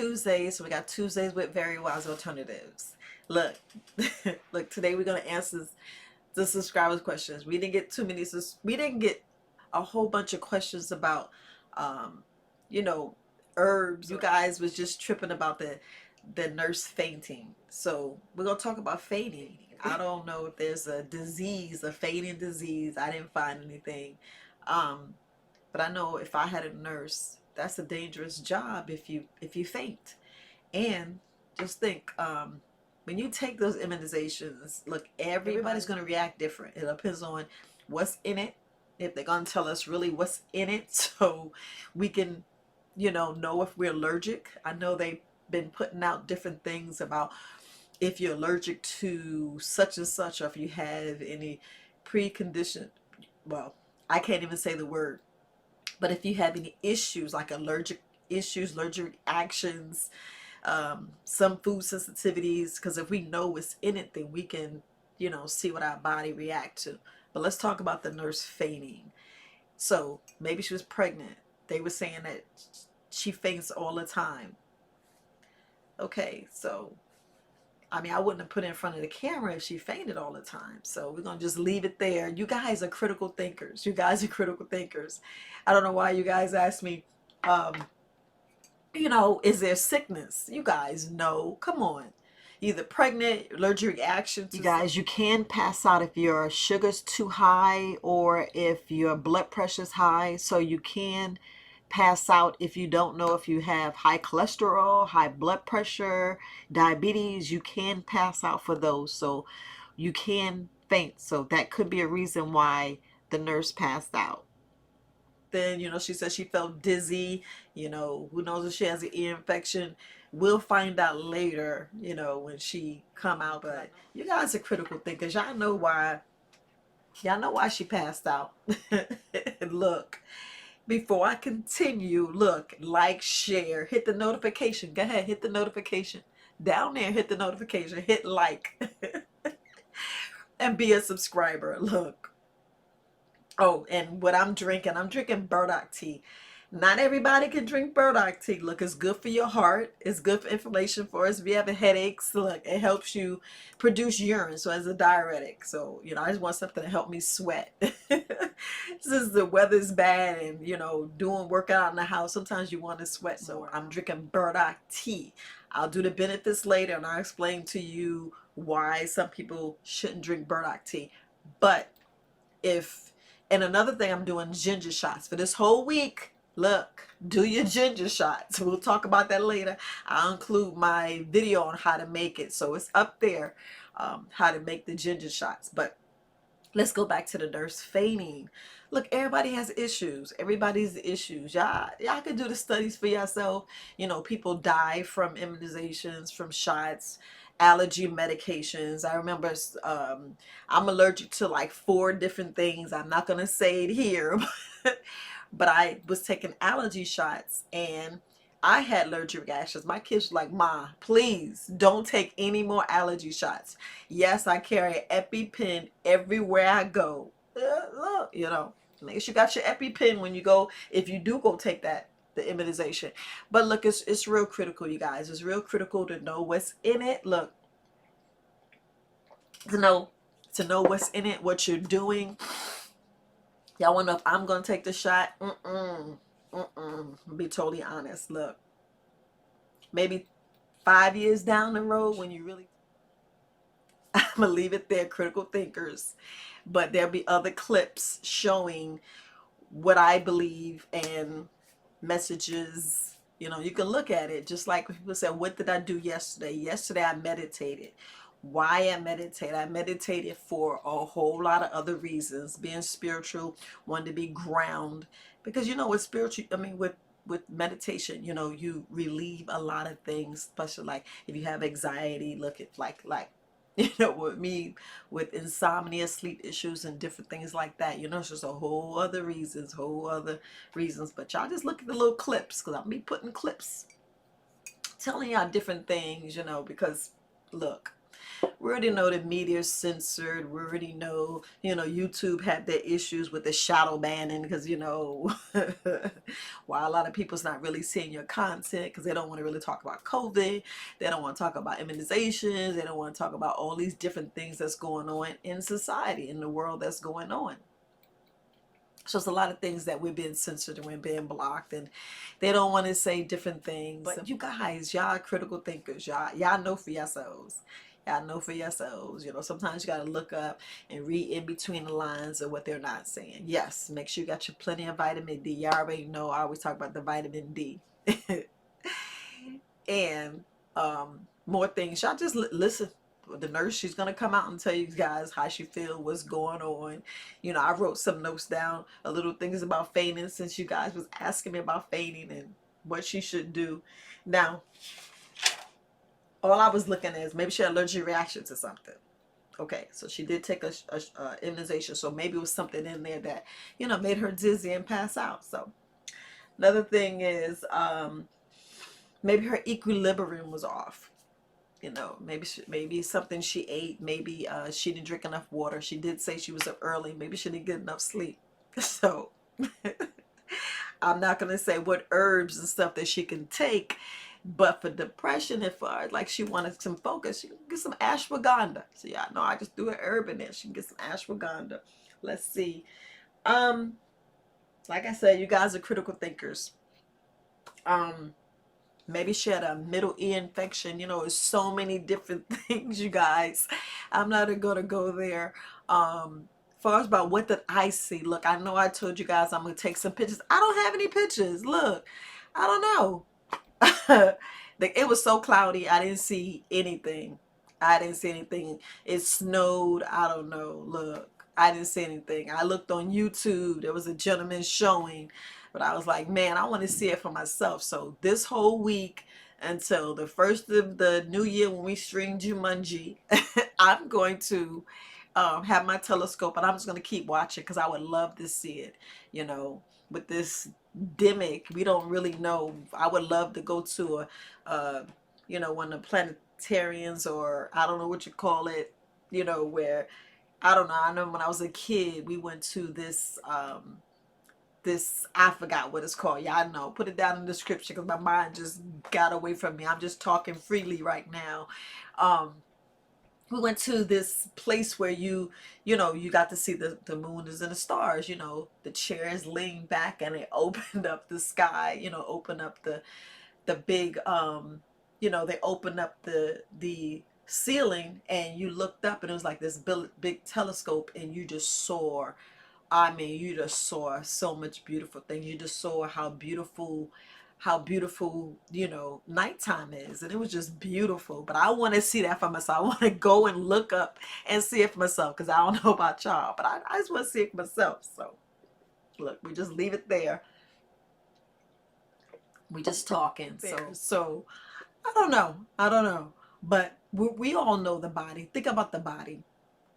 Tuesday, so we got Tuesdays with Very Wise Alternatives. Look, look, today we're gonna answer the subscribers' questions. We didn't get too many. We didn't get a whole bunch of questions about, um, you know, herbs. You guys was just tripping about the nurse fainting. So we're gonna talk about fainting. I don't know if there's a disease, a fainting disease. I didn't find anything. Um, but I know if I had a nurse, that's a dangerous job if you faint. And just think, when you take those immunizations, look, everybody's going to react different. It depends on what's in it. If they're going to tell us really what's in it, so we can, know if we're allergic. I know they've been putting out different things about if you're allergic to such and such, or if you have any precondition. Well, I can't even say the word, but if you have any issues like allergic issues, allergic reactions, some food sensitivities, because if we know what's in it, then we can, see what our body react to. But let's talk about the nurse fainting. So maybe she was pregnant. They were saying that she faints all the time. Okay, so I mean, I wouldn't have put it in front of the camera if she fainted all the time. So we're going to just leave it there. You guys are critical thinkers. You guys are critical thinkers. I don't know why you guys ask me, is there sickness? You guys know. Come on. Either pregnant, allergic reaction to. You guys, you can pass out if your sugar's too high or if your blood pressure's high. So you can pass out if you don't know if you have high cholesterol, high blood pressure, diabetes. You can pass out for those. So you can faint. So that could be a reason why the nurse passed out. Then, she said she felt dizzy. Who knows if she has an ear infection. We'll find out later, when she come out. But you guys are critical thinkers. Y'all know why she passed out. Look, before I continue, look, like, share, hit the notification. Go ahead, hit the notification. Down there, hit the notification, hit like, and be a subscriber. Look. Oh, and what I'm drinking burdock tea. Not everybody can drink burdock tea. Look, it's good for your heart. It's good for inflammation for us. If you have headaches, look, it helps you produce urine, so as a diuretic. So, I just want something to help me sweat. Since the weather's bad and, doing workout in the house, sometimes you want to sweat. So I'm drinking burdock tea. I'll do the benefits later, and I'll explain to you why some people shouldn't drink burdock tea. But and another thing, I'm doing ginger shots for this whole week. Look, do your ginger shots. We'll talk about that later. I'll include my video on how to make it. So it's up there, how to make the ginger shots. But let's go back to the nurse fainting. Look, everybody has issues. Everybody's issues. Y'all can do the studies for yourself. People die from immunizations, from shots, allergy medications. I remember I'm allergic to like 4 different things. I'm not going to say it here, but I was taking allergy shots and I had allergic reactions. My kids were like, "Ma, please don't take any more allergy shots." Yes, I carry an EpiPen everywhere I go. Look, make sure you got your EpiPen when you go, if you do go take the immunization. But look, it's real critical, you guys. It's real critical to know what's in it. Look, to know what's in it, what you're doing. Y'all want to know if I'm gonna take the shot? Be totally honest. Look, maybe 5 years down the road when you really, I'm gonna leave it there, critical thinkers. But there'll be other clips showing what I believe and messages. You can look at it just like people say, what did I do yesterday? Yesterday I meditated. Why I meditated for a whole lot of other reasons. Being spiritual, wanted to be ground. Because with spiritual, with meditation, you relieve a lot of things, especially like if you have anxiety. Look at like with me, with insomnia, sleep issues, and different things like that. It's just a whole other reasons. But y'all just look at the little clips, because I'll be putting clips telling y'all different things, because look, We already know the media is censored. We already know, YouTube had their issues with the shadow banning because, while a lot of people's not really seeing your content because they don't want to really talk about COVID. They don't want to talk about immunizations. They don't want to talk about all these different things that's going on in society, in the world that's going on. So it's a lot of things that we're being censored and we're being blocked, and they don't want to say different things. But you guys, y'all are critical thinkers. Y'all know for yourselves. Y'all know for yourselves. Sometimes you got to look up and read in between the lines of what they're not saying. Yes, make sure you got your plenty of vitamin D. Y'all already know I always talk about the vitamin D. And more things. Y'all just listen. The nurse, she's gonna come out and tell you guys how she feel, what's going on. I wrote some notes down, little things about fainting, since you guys was asking me about fainting and what she should do. Now, all I was looking at is maybe she had allergic reaction to something. Okay, so she did take a immunization, so maybe it was something in there that made her dizzy and pass out. So another thing is maybe her equilibrium was off. Maybe something she ate, maybe she didn't drink enough water. She did say she was up early. Maybe she didn't get enough sleep. So I'm not going to say what herbs and stuff that she can take, but for depression, if like she wanted some focus, she can get some ashwagandha. So yeah, no, I just threw an herb in there. She can get some ashwagandha. Let's see. Like I said, you guys are critical thinkers. Maybe she had a middle ear infection. It's so many different things, you guys. I'm not going to go there. Far as about what did I see? Look, I know I told you guys I'm going to take some pictures. I don't have any pictures. Look, I don't know. It was so cloudy. I didn't see anything. It snowed. I don't know. Look, I didn't see anything. I looked on YouTube. There was a gentleman showing. But I was like, man, I want to see it for myself. So this whole week until the first of the new year when we stream Jumanji, I'm going to have my telescope and I'm just going to keep watching because I would love to see it. With this demic, we don't really know. I would love to go to one of the planetarians, or I don't know what you call it, where, I don't know. I know when I was a kid, we went to this I forgot what it's called. Y'all know. Put it down in the description because my mind just got away from me. I'm just talking freely right now. We went to this place where you got to see the moon is and the stars. The chairs leaned back and it opened up the sky. Opened up the big they opened up the ceiling and you looked up and it was like this big telescope and you just saw. I mean, you just saw so much beautiful things. You just saw how beautiful, nighttime is. And it was just beautiful. But I want to see that for myself. I want to go and look up and see it for myself because I don't know about y'all. But I just want to see it for myself. So, look, we just leave it there. We just talking. So I don't know. But we all know the body. Think about the body.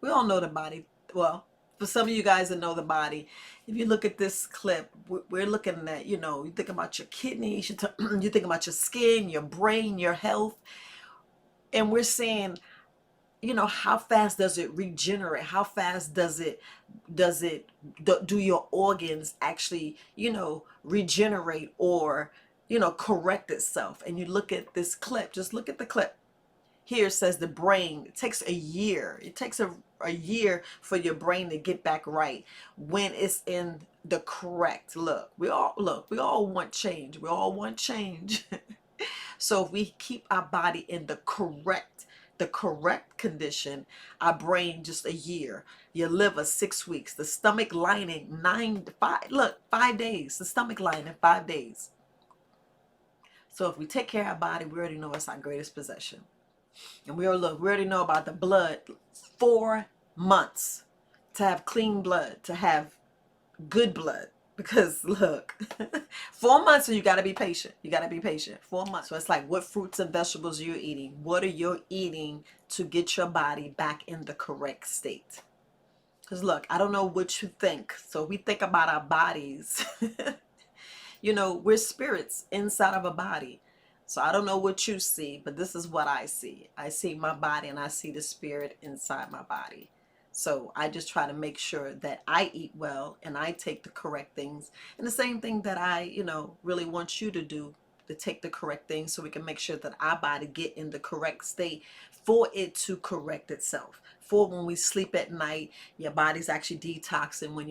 We all know the body. Well, for some of you guys that know the body, if you look at this clip, we're looking at, you think about your kidneys, you think about your skin, your brain, your health. And we're saying, how fast does it regenerate? How fast do your organs actually, regenerate or, correct itself? And you look at this clip, just look at the clip. Here says the brain, it takes a year. It takes a year for your brain to get back right when it's in the correct look. We all want change. We all want change. So if we keep our body in the correct condition, our brain just a year, your liver 6 weeks, the stomach lining 5 days, the stomach lining 5 days. So if we take care of our body, we already know it's our greatest possession. And we already know about the blood. 4 months to have clean blood, to have good blood. Because look, 4 months, so you got to be patient. 4 months. So it's like, what fruits and vegetables are you eating? What are you eating to get your body back in the correct state? Because look, I don't know what you think. So we think about our bodies. We're spirits inside of a body. So I don't know what you see, but this is what I see. I see my body and I see the spirit inside my body. So I just try to make sure that I eat well and I take the correct things. And the same thing that I, really want you to do, to take the correct things so we can make sure that our body get in the correct state for it to correct itself. For when we sleep at night, your body's actually detoxing. When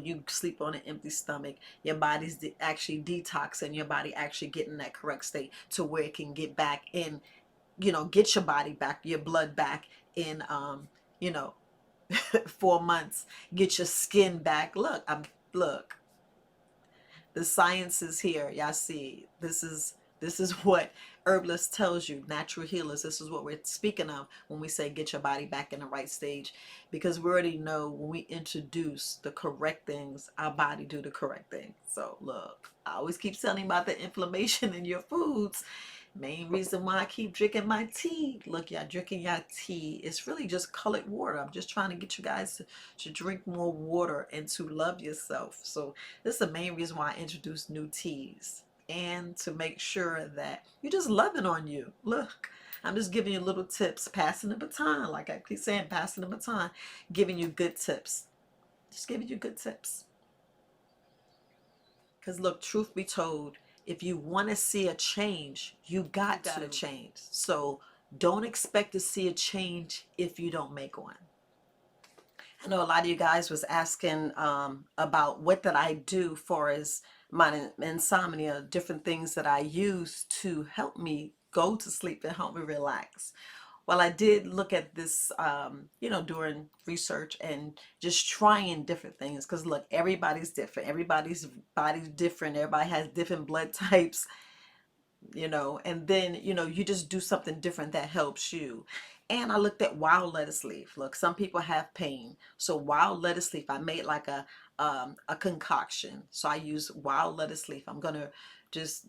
you sleep on an empty stomach, your body's actually detoxing, your body actually getting that correct state to where it can get back in, get your body back, your blood back in, you know 4 months, get your skin back. Look, the science is here. Y'all see, this is what herbalist tells you, natural healers. This is what we're speaking of when we say get your body back in the right stage, because we already know when we introduce the correct things, our body do the correct thing. So look, I always keep telling you about the inflammation in your foods. Main reason why I keep drinking my tea. Look, y'all drinking your tea. It's really just colored water. I'm just trying to get you guys to drink more water and to love yourself. So this is the main reason why I introduce new teas, and to make sure that you're just loving on you. Look, I'm just giving you little tips, passing the baton. Like I keep saying, passing the baton, giving you good tips. Just giving you good tips. Because look, truth be told, if you want to see a change, you got to change. So don't expect to see a change if you don't make one. I know a lot of you guys was asking about what did I do for as my insomnia, different things that I use to help me go to sleep and help me relax. Well, I did look at this, during research and just trying different things. Because look, everybody's different. Everybody's body's different. Everybody has different blood types, and then, you just do something different that helps you. And I looked at wild lettuce leaf. Look, some people have pain. So wild lettuce leaf, I made like a concoction. So I use wild lettuce leaf. I'm going to just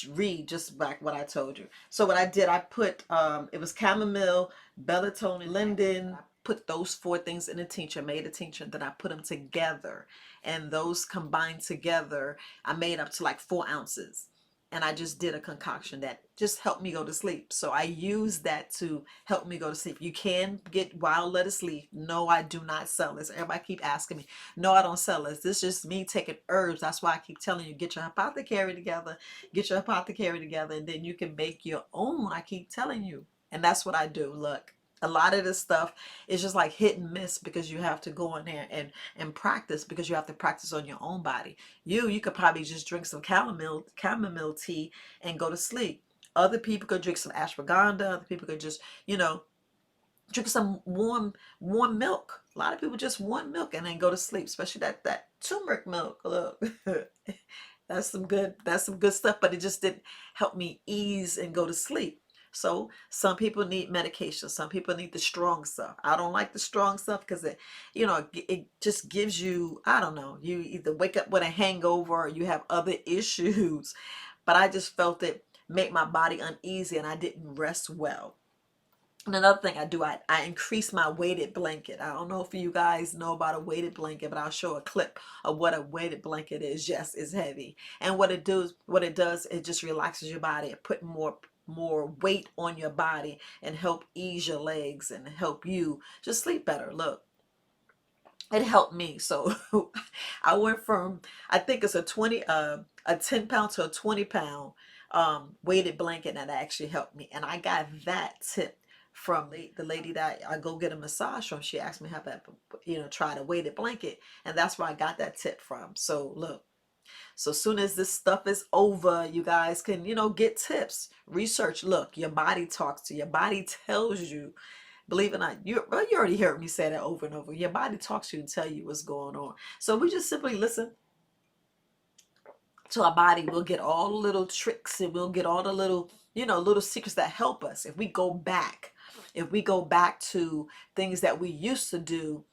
read just back what I told you. So what I did, I put it was chamomile, melatonin, linden. I put those 4 things in a tincture, made a tincture, then I put them together, and those combined together, I made up to like 4 ounces. And I just did a concoction that just helped me go to sleep. So I use that to help me go to sleep. You can get wild lettuce leaf. No, I do not sell this. Everybody keep asking me. No, I don't sell this. This is just me taking herbs. That's why I keep telling you, get your apothecary together. Get your apothecary together, and then you can make your own. I keep telling you. And that's what I do. Look, a lot of this stuff is just like hit and miss, because you have to go in there and practice, because you have to practice on your own body. You could probably just drink some chamomile tea and go to sleep. Other people could drink some ashwagandha. Other people could just, drink some warm milk. A lot of people just want milk and then go to sleep, especially that turmeric milk. Look, that's some good stuff, but it just didn't help me ease and go to sleep. So some people need medication. Some people need the strong stuff. I don't like the strong stuff because it just gives you, I don't know, you either wake up with a hangover or you have other issues. But I just felt it make my body uneasy and I didn't rest well. And another thing I do, I increase my weighted blanket. I don't know if you guys know about a weighted blanket, but I'll show a clip of what a weighted blanket is. Yes, it's heavy. And what it does, it just relaxes your body. It put more weight on your body and help ease your legs and help you just sleep better. Look, it helped me. So I went from, I think it's a 10 pound to a 20 pound weighted blanket, and that actually helped me. And I got that tip from the lady that I go get a massage from. She asked me how about, try the weighted blanket, and that's where I got that tip from. So look, so soon as this stuff is over, you guys can, get tips, research. Look, your body talks to you. Your body tells you. Believe it or not, you already heard me say that over and over. Your body talks to you and tell you what's going on. So we just simply listen to our body. We'll get all the little tricks, and we'll get all the little, little secrets that help us. If we go back to things that we used to do,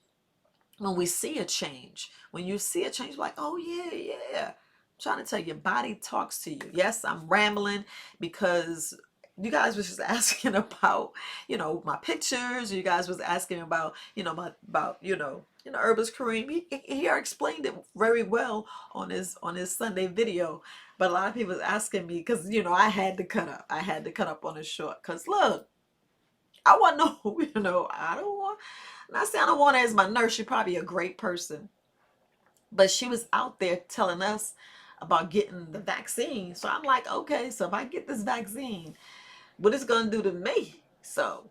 when we see a change, when you see a change, like, oh yeah. I'm trying to tell you, your body talks to you. Yes, I'm rambling because you guys was just asking about, my pictures. You guys was asking about, about, Herbalist Kareem. He explained it very well on his Sunday video. But a lot of people was asking me because, I had to cut up. I had to cut up on it short. Because look, I want to know, I don't want, not saying I don't want her as my nurse. She's probably a great person. But she was out there telling us about getting the vaccine. So I'm like, okay, so if I get this vaccine, what it's going to do to me? So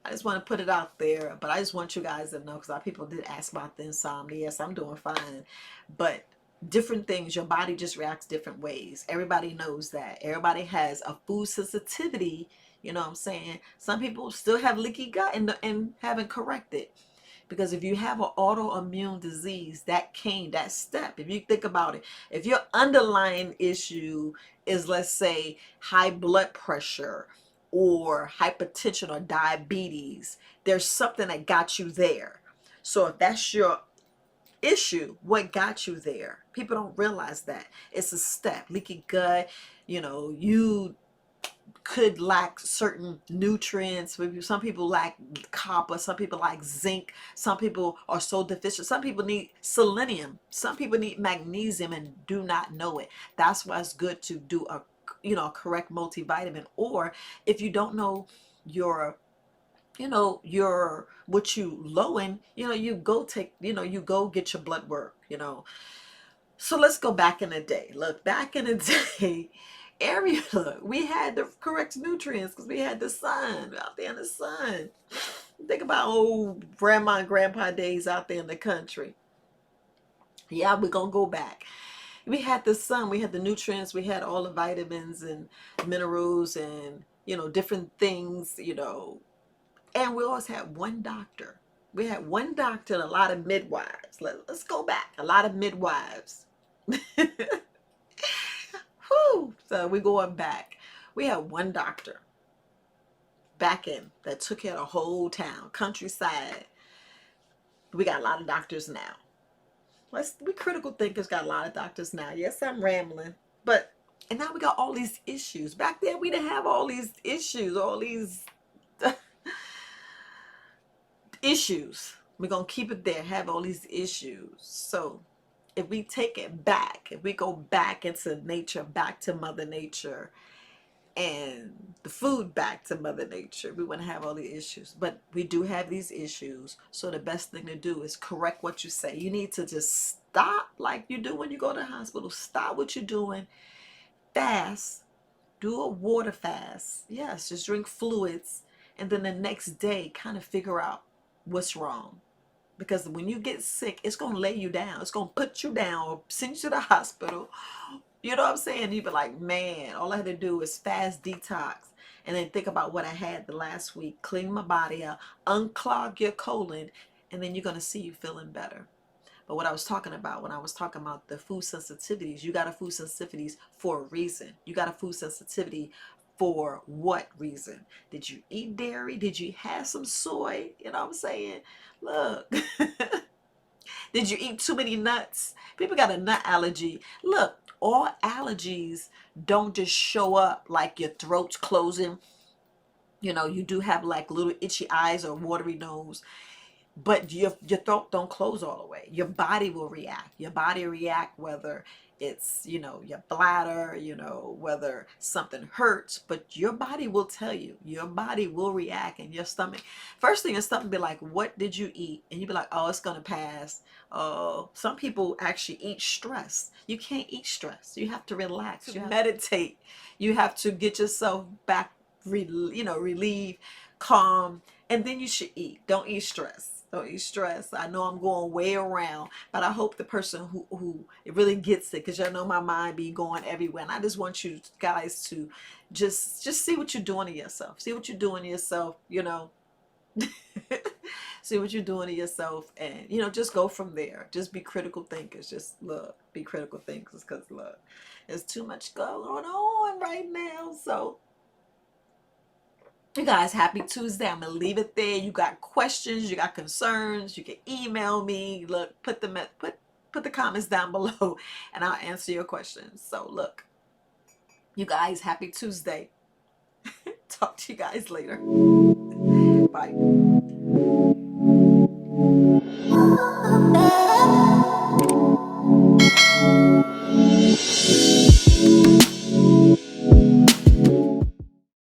I just want to put it out there. But I just want you guys to know, because a lot of people did ask about the insomnia. Yes, I'm doing fine. But different things, your body just reacts different ways. Everybody knows that. Everybody has a food sensitivity. You know what I'm saying? Some people still have leaky gut and haven't corrected. Because if you have an autoimmune disease, that step, if you think about it, if your underlying issue is, let's say, high blood pressure or hypertension or diabetes, there's something that got you there. So if that's your issue, what got you there? People don't realize that. It's a step. Leaky gut, you could lack certain nutrients. Some people lack copper, some people lack zinc, some people are so deficient, some people need selenium, some people need magnesium and do not know it. That's why it's good to do a correct multivitamin. Or if you don't know your your what you low in, you go take, you go get your blood work. So let's go back in the day. Look, back in the day, area, look, we had the correct nutrients because we had the sun out there in the sun. Think about old grandma and grandpa days out there in the country. Yeah, we're going to go back. We had the sun, we had the nutrients, we had all the vitamins and minerals and, different things, and we always had one doctor. We had one doctor and a lot of midwives. Let's go back. A lot of midwives. Whew. So we're going back. We had one doctor back in that took care of the whole town, countryside. We got a lot of doctors now. We critical thinkers got a lot of doctors now. Yes, I'm rambling. And now we got all these issues. Back then we didn't have all these issues, all these issues. We're going to keep it there, have all these issues. So if we take it back, if we go back into nature, back to Mother Nature, and the food back to Mother Nature, we wouldn't have all the issues. But we do have these issues. So the best thing to do is correct what you say. You need to just stop like you do when you go to the hospital. Stop what you're doing. Fast. Do a water fast. Yes, just drink fluids. And then the next day, kind of figure out what's wrong. Because when you get sick, it's going to lay you down. It's going to put you down or send you to the hospital. You know what I'm saying? You be like, man, all I had to do is fast detox. And then think about what I had the last week. Clean my body out. Unclog your colon. And then you're going to see you feeling better. But what I was talking about when I was talking about the food sensitivities, you got a food sensitivities for a reason. You got a food sensitivity for what reason? Did you eat dairy? Did you have some soy? You know what I'm saying? Look. Did you eat too many nuts? People got a nut allergy. Look, all allergies don't just show up like your throat's closing. You do have like little itchy eyes or watery nose. But your throat don't close all the way. Your body will react. Your body react whether it's, your bladder, whether something hurts, but your body will tell you. Your body will react, and your stomach. First thing, your stomach be like, what did you eat? And you be like, oh, it's going to pass. Oh, some people actually eat stress. You can't eat stress. You have to relax. You meditate. You have to get yourself back, relieve, calm, and then you should eat. Don't eat stress. Don't eat stress. I know I'm going way around, but I hope the person who it really gets it, because I know my mind be going everywhere. And I just want you guys to just see what you're doing to yourself. See what you're doing to yourself, see what you're doing to yourself, and, just go from there. Just be critical thinkers. Just look, be critical thinkers, because look, there's too much going on right now. So you guys, happy Tuesday. I'm gonna leave it there. You got questions, you got concerns, you can email me. Look, put the comments down below and I'll answer your questions. So look, you guys, happy Tuesday. talk to you guys later. Bye.